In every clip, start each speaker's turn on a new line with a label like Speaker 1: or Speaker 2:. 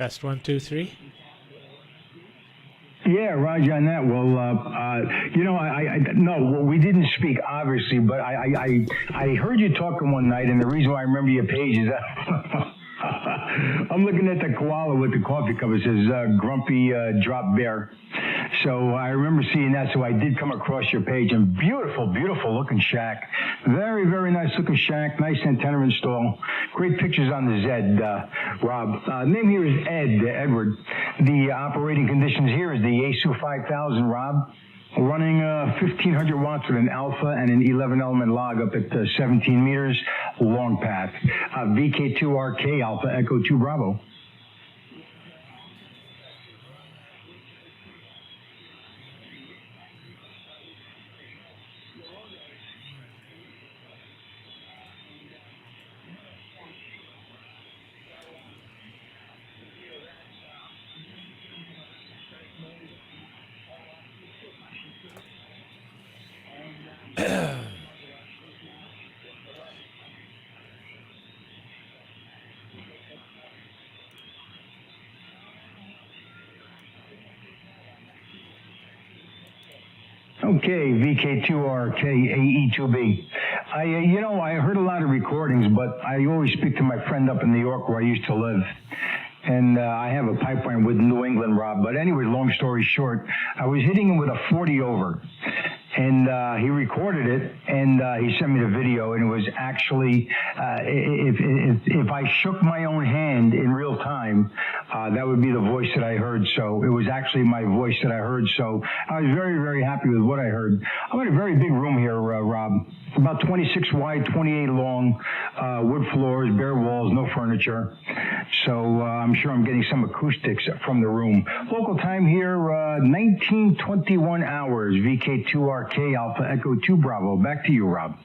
Speaker 1: Test 1, 2, 3.
Speaker 2: Yeah, Roger, on that. Well, no, we didn't speak, obviously, but I heard you talking one night, and the reason why I remember your page is I'm looking at the koala with the coffee cup. It says Grumpy Drop Bear. So I remember seeing that, so I did come across your page, and beautiful, beautiful looking shack. Very, very nice looking shack, nice antenna install. Great pictures on the Zed, Rob. Name here is Edward. The operating conditions here is the ASU 5000, Rob. Running 1500 watts with an alpha and an 11 element log up at 17 meters, long path. VK2RK Alpha Echo 2 Bravo. Okay, VK2RK AE2B. I heard a lot of recordings, but I always speak to my friend up in New York where I used to live. And I have a pipeline with New England, Rob. But anyway, long story short, I was hitting him with a 40 over. And he recorded it, and he sent me the video, and it was actually, if I shook my own hand in real time, that would be the voice that I heard. So it was actually my voice that I heard. So I was very, very happy with what I heard. I'm in a very big room here, Rob. About 26 wide, 28 long, wood floors, bare walls, no furniture. So I'm sure I'm getting some acoustics from the room. Local time here, 1921 hours, VK2RK Alpha Echo 2 Bravo. Back to you, Rob.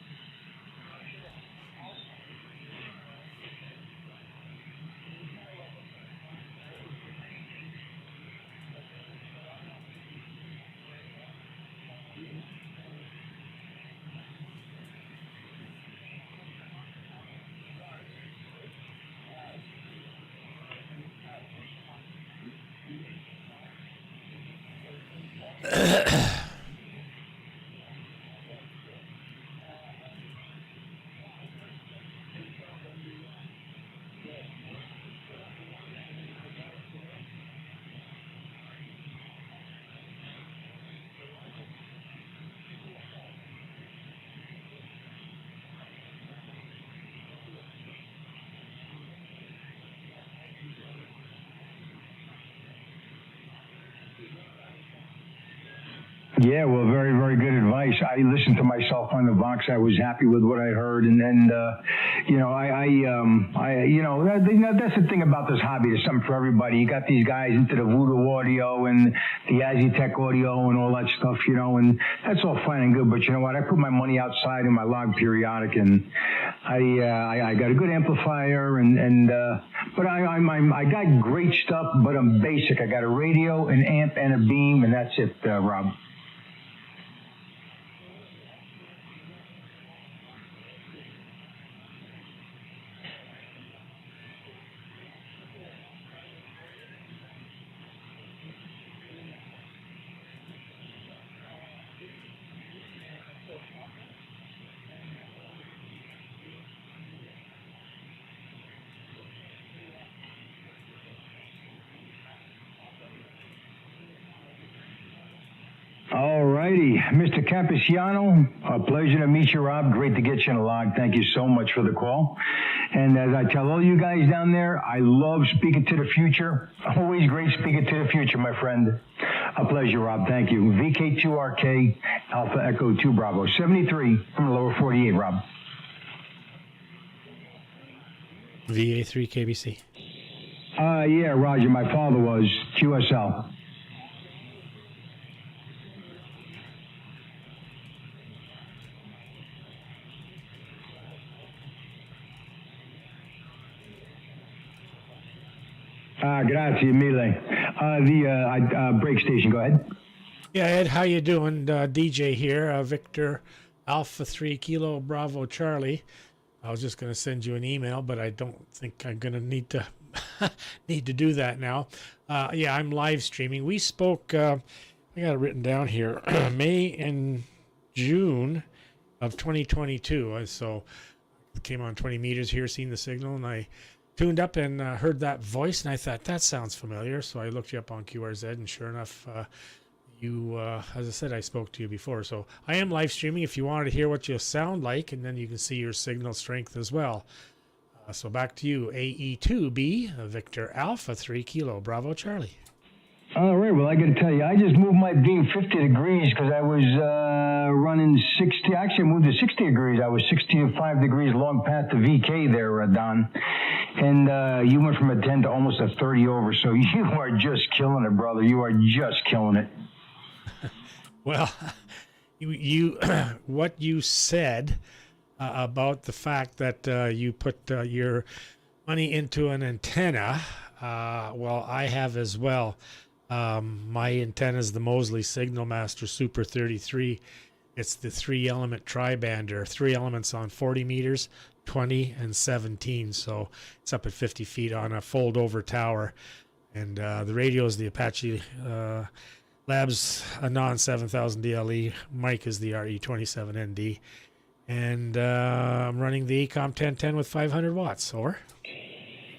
Speaker 2: Yeah, well, very, very good advice. I listened to myself on the box. I was happy with what I heard, and that's the thing about this hobby. There's something for everybody. You got these guys into the Voodoo audio and the Azitech audio and all that stuff, and that's all fine and good. But you know what? I put my money outside in my log periodic, and I got a good amplifier, but I got great stuff, but I'm basic. I got a radio, an amp, and a beam, and that's it, Rob. All righty, Mr. Campesiano, a pleasure to meet you, Rob. Great to get you in a log. Thank you so much for the call. And as I tell all you guys down there, I love speaking to the future. Always great speaking to the future, my friend. A pleasure, Rob. Thank you. VK2RK Alpha Echo 2 Bravo. 73 from the lower 48, Rob.
Speaker 1: VA3 KBC.
Speaker 2: Yeah, Roger. My father was QSO. Grazie mille. The break station, go ahead.
Speaker 1: Yeah, Ed, how you doing? DJ here, Victor Alpha 3 Kilo Bravo Charlie. I was just going to send you an email, but I don't think I'm going to need to need to do that now. Yeah, I'm live streaming. We spoke, I got it written down here, May and June of 2022. So I came on 20 meters here, seen the signal, and I tuned up and heard that voice, and I thought, that sounds familiar. So I looked you up on QRZ, and sure enough, you, as I said, I spoke to you before. So I am live streaming if you wanted to hear what you sound like, and then you can see your signal strength as well. So back to you, AE2B, Victor Alpha 3 Kilo, Bravo Charlie.
Speaker 2: All right, well, I got to tell you, I just moved my beam 50 degrees because I was running 60. Actually, I moved to 60 degrees. I was 65 degrees long past the VK there, Don. And you went from a 10 to almost a 30 over. So you are just killing it, brother. You are just killing it.
Speaker 1: Well, you what you said about the fact that you put your money into an antenna, well, I have as well. My antenna is the Mosely Signal Master Super 33. It's the 3-element tri-bander, 3 elements on 40 meters, 20 and 17. So it's up at 50 feet on a fold-over tower. And the radio is the Apache Labs Anan 7000 DLE. Mic is the RE27ND. And I'm running the Acom 1010 with 500 watts. Over.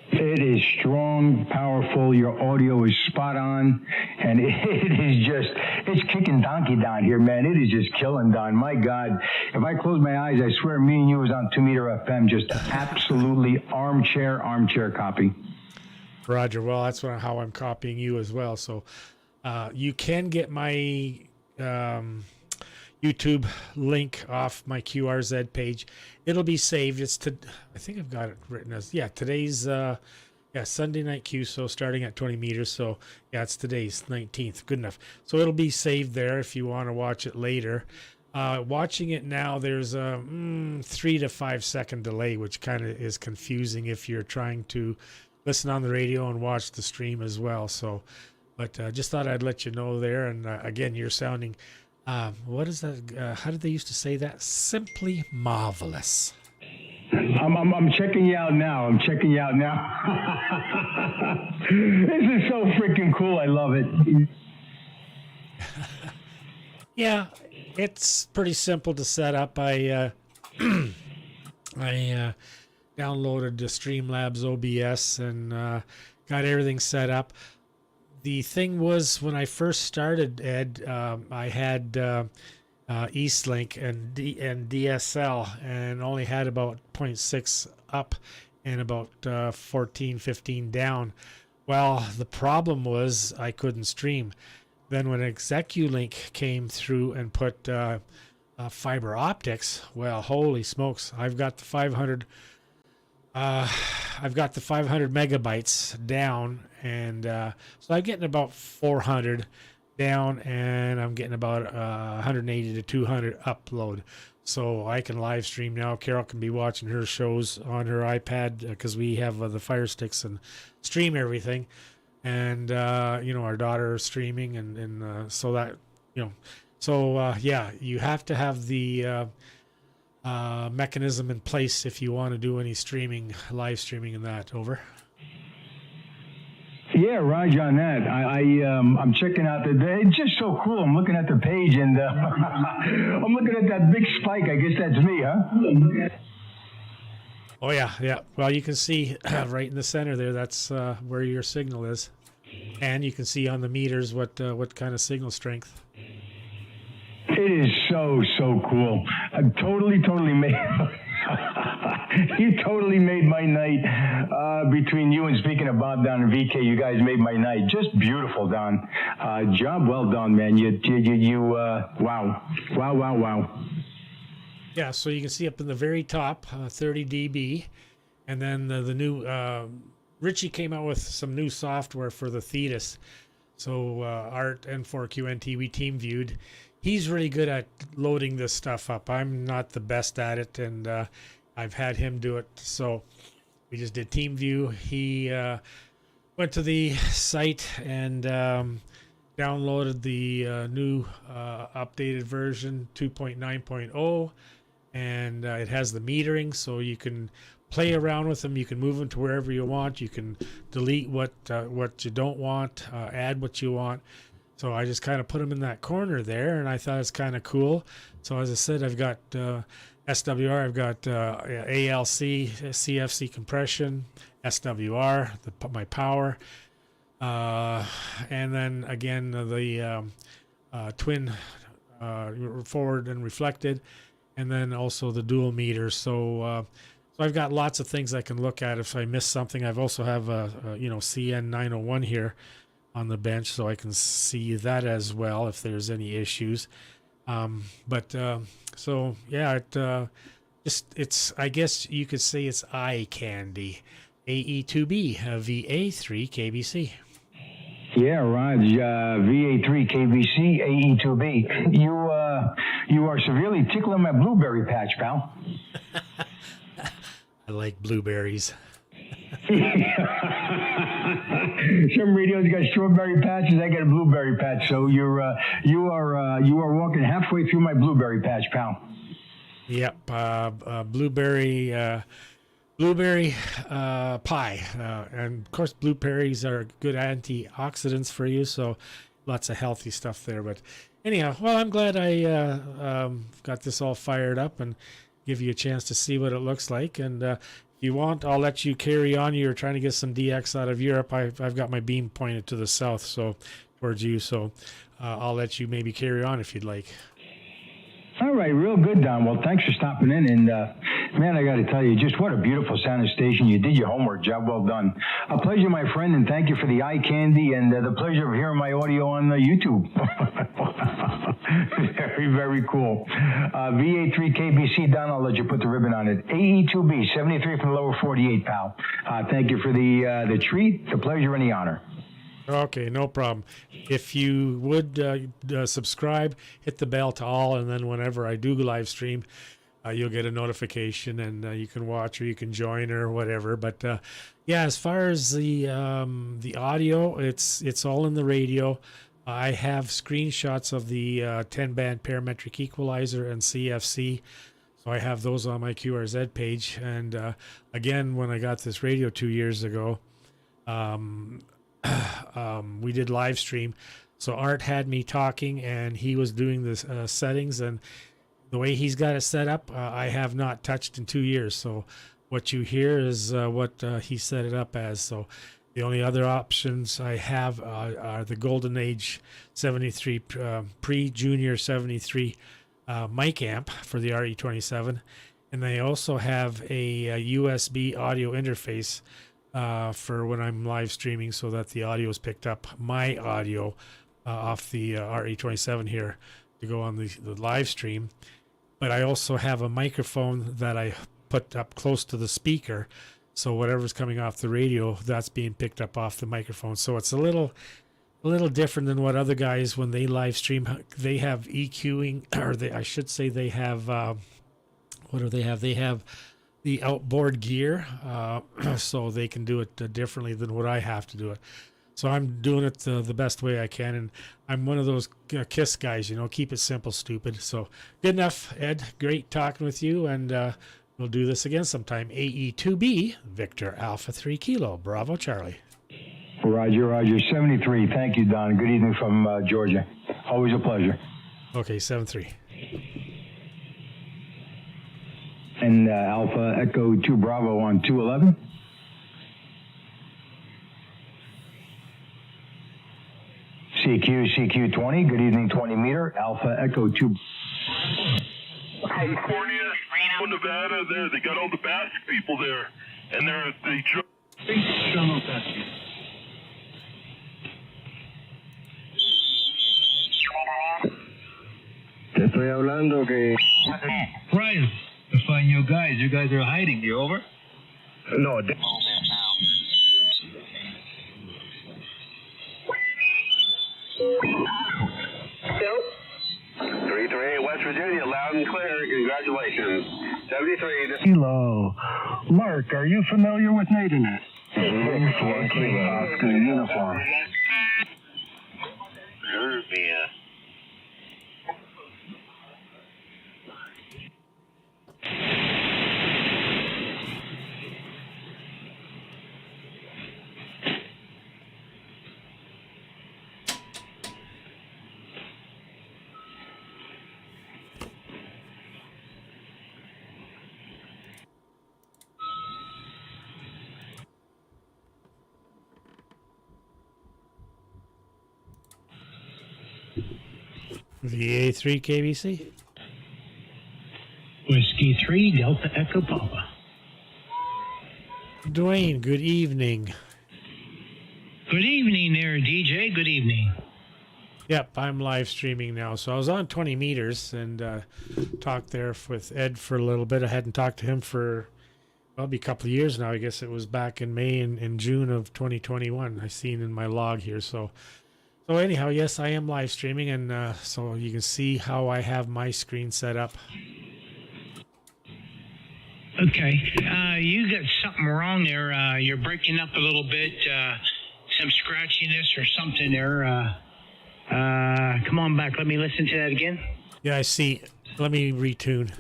Speaker 2: It is strong, powerful. Your audio is spot on, and it's kicking donkey down here, man. It is just killing, Don. My God, if I close my eyes, I swear me and you was on 2 Meter FM, just absolutely armchair copy.
Speaker 1: Roger. Well, that's how I'm copying you as well. So you can get my YouTube link off my QRZ page. It'll be saved. I think I've got it written as, today's, Sunday night QSO starting at 20 meters. So it's today's 19th. Good enough. So it'll be saved there if you want to watch it later. Watching it now, there's a 3 to 5 second delay, which kind of is confusing if you're trying to listen on the radio and watch the stream as well. So, but just thought I'd let you know there. And again, you're sounding, what is that? How did they used to say that? Simply marvelous.
Speaker 2: I'm checking you out now. This is so freaking cool. I love it.
Speaker 1: Yeah, it's pretty simple to set up. I downloaded the Streamlabs OBS and got everything set up. The thing was, when I first started, Ed, I had Eastlink and DSL and only had about 0.6 up and about 14, 15 down. Well, the problem was I couldn't stream. Then when ExecuLink came through and put fiber optics, well, holy smokes, I've got the 500 megabytes down, and so I'm getting about 400 down, and I'm getting about 180 to 200 upload. So I can live stream now. Carol can be watching her shows on her iPad because we have the Fire Sticks and stream everything. And, our daughter is streaming, and so that, you have to have the mechanism in place if you want to do any streaming, live streaming and that. Over.
Speaker 2: Yeah, Roger on that. I'm checking out it's just so cool. I'm looking at the page and I'm looking at that big spike. I guess that's me, huh?
Speaker 1: Oh yeah. Well, you can see right in the center there. That's where your signal is, and you can see on the meters what kind of signal strength.
Speaker 2: It is so cool. Totally made. You totally made my night. Between you and speaking of Bob Don and VK, you guys made my night. Just beautiful, Don. Job well done, man. Wow.
Speaker 1: Yeah, so you can see up in the very top, 30 dB, and then the new Richie came out with some new software for the Thetis. So Art N4QNT, we team viewed. He's really good at loading this stuff up. I'm not the best at it, and I've had him do it. So we just did team view. He went to the site and downloaded the new updated version 2.9.0, and it has the metering, so you can play around with them. You can move them to wherever you want. You can delete what you don't want, add what you want. So I just kind of put them in that corner there, and I thought it's kind of cool. So as I said, I've got SWR, I've got ALC, CFC compression, SWR, my power, and then again the twin forward and reflected, and then also the dual meters. So I've got lots of things I can look at if I miss something. I've also have a CN 901 here on the bench, so I can see that as well if there's any issues. So yeah, it's I guess you could say it's eye candy. AE2B, VA3 KBC.
Speaker 2: Yeah, Raj, VA3 KBC, AE2B. You are severely tickling my blueberry patch, pal.
Speaker 1: I like blueberries.
Speaker 2: Some radios got strawberry patches. I got a blueberry patch. So you are walking halfway through my blueberry patch, pal.
Speaker 1: Yep, blueberry pie, and of course blueberries are good antioxidants for you. So lots of healthy stuff there. But anyhow, well, I'm glad I got this all fired up and give you a chance to see what it looks like. And if you want, I'll let you carry on. You're trying to get some DX out of Europe. I've got my beam pointed to the south, so towards you. So I'll let you maybe carry on if you'd like.
Speaker 2: All right, real good, Don. Well, thanks for stopping in. And, man, I got to tell you, just what a beautiful sounding station. You did your homework. Job well done. A pleasure, my friend, and thank you for the eye candy and the pleasure of hearing my audio on YouTube. Very, very cool. VA3 KBC, Don, I'll let you put the ribbon on it. AE2B, 73 from the lower 48, pal. Thank you for the treat, the pleasure, and the honor.
Speaker 1: Okay, no problem. If you would subscribe, hit the bell to all, and then whenever I do live stream, you'll get a notification, and you can watch or you can join or whatever. But yeah, as far as the audio, it's all in the radio. I have screenshots of the 10-band parametric equalizer and CFC. So I have those on my QRZ page. And again, when I got this radio 2 years ago, we did live stream. So Art had me talking, and he was doing the settings, and the way he's got it set up, I have not touched in 2 years. So what you hear is what he set it up as. So the only other options I have are the Golden Age 73 pre-Junior 73 mic amp for the RE27, and they also have a USB audio interface for when I'm live streaming, so that the audio is picked up, my audio off the RE27 here to go on the live stream. But I also have a microphone that I put up close to the speaker, so whatever's coming off the radio, that's being picked up off the microphone. So it's a little different than what other guys, when they live stream, they have EQing, or I should say they have what do they have? They have the outboard gear, so they can do it differently than what I have to do it. So I'm doing it the best way I can, and I'm one of those KISS guys, keep it simple, stupid. So good enough, Ed. Great talking with you, and we'll do this again sometime. AE2B, Victor Alpha 3 Kilo, Bravo Charlie.
Speaker 2: Roger, 73. Thank you, Don. Good evening from Georgia. Always a pleasure.
Speaker 1: Okay, 73.
Speaker 2: And Alpha Echo 2 Bravo on 211. CQ 20. Good evening, 20 meter. Alpha Echo 2.
Speaker 3: California, Reno, Nevada, there. They got all the Basque people there. And they're
Speaker 4: Te estoy hablando que...
Speaker 5: Brian, to find you guys. You guys are hiding. You over?
Speaker 4: No,
Speaker 3: Nope. 338 West Virginia, loud and clear. Congratulations. 73.
Speaker 4: Kilo. Mark, are you familiar with NATOnet?
Speaker 2: Oscar uniform.
Speaker 3: Serbia.
Speaker 1: The A3 KBC.
Speaker 5: Whiskey 3, Delta Echo Papa.
Speaker 1: Dwayne, good evening.
Speaker 5: Good evening there, DJ. Good evening.
Speaker 1: Yep, I'm live streaming now. So I was on 20 meters and talked there with Ed for a little bit. I hadn't talked to him for, well, it'll be a couple of years now. I guess it was back in May and June of 2021. I seen in my log here. So anyhow, yes, I am live streaming, and so you can see how I have my screen set up.
Speaker 5: Okay. You got something wrong there. You're breaking up a little bit. Some scratchiness or something there. Come on back. Let me listen to that again.
Speaker 1: Yeah, I see. Let me retune.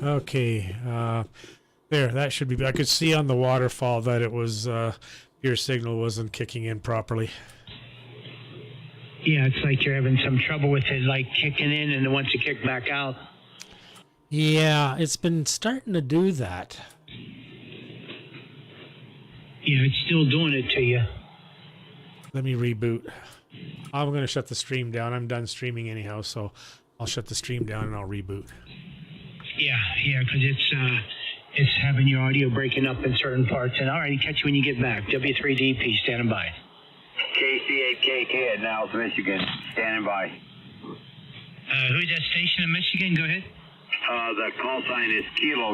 Speaker 1: Okay, there, that should be, I could see on the waterfall that it was, your signal wasn't kicking in properly.
Speaker 5: Yeah, it's like you're having some trouble with it, like kicking in and it wants to kick back out.
Speaker 1: Yeah, it's been starting to do that.
Speaker 5: Yeah, it's still doing it to you.
Speaker 1: Let me reboot. I'm going to shut the stream down. I'm done streaming anyhow, so I'll shut the stream down and I'll reboot.
Speaker 5: Yeah, because it's having your audio breaking up in certain parts. And all right, catch you when you get back. W3DP, standing by.
Speaker 6: KC8KK at Niles, Michigan, standing by.
Speaker 5: Who's that station in Michigan? Go ahead.
Speaker 6: The call sign is Kilo